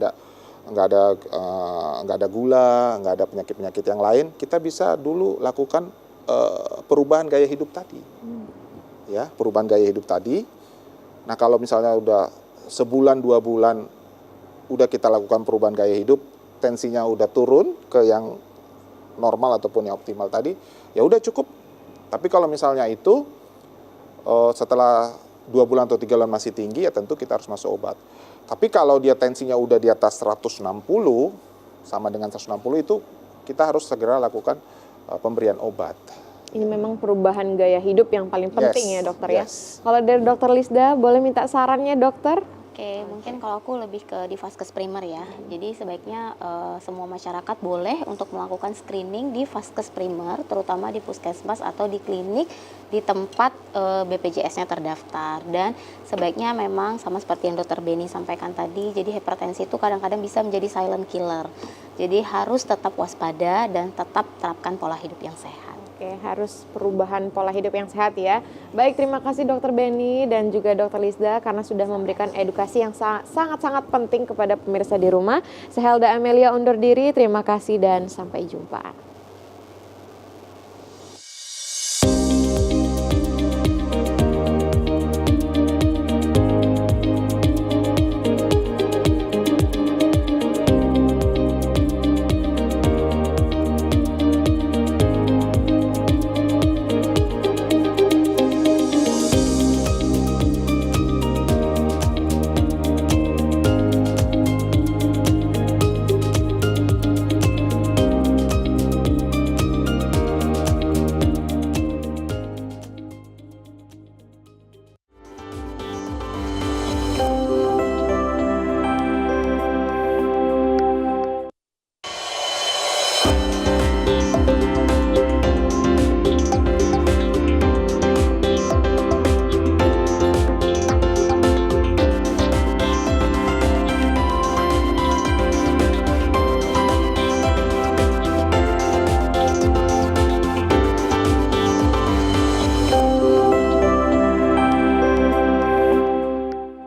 ada gula, nggak ada penyakit-penyakit yang lain, kita bisa dulu lakukan perubahan gaya hidup tadi. Ya, perubahan gaya hidup tadi. Nah, kalau misalnya udah sebulan, 2 bulan udah kita lakukan perubahan gaya hidup, tensinya udah turun ke yang normal ataupun yang optimal tadi, ya udah cukup. Tapi kalau misalnya itu setelah 2 bulan atau 3 bulan masih tinggi, ya tentu kita harus masuk obat. Tapi kalau dia tensinya udah di atas 160, sama dengan 160 itu, kita harus segera lakukan pemberian obat. Ini memang perubahan gaya hidup yang paling penting ya dokter ya. Yes. Kalau dari dokter Lisda, boleh minta sarannya dokter? Oke, mungkin kalau aku lebih ke di vaskes primer ya. Jadi sebaiknya semua masyarakat boleh untuk melakukan screening di vaskes primer, terutama di puskesmas atau di klinik di tempat BPJS-nya terdaftar. Dan sebaiknya memang sama seperti yang Dokter Beni sampaikan tadi, jadi hipertensi itu kadang-kadang bisa menjadi silent killer. Jadi harus tetap waspada dan tetap terapkan pola hidup yang sehat. Oke, harus perubahan pola hidup yang sehat ya. Baik, terima kasih Dokter Beni dan juga Dokter Lisda karena sudah memberikan edukasi yang sangat-sangat penting kepada pemirsa di rumah. Saya Helda Amelia undur diri, terima kasih dan sampai jumpa.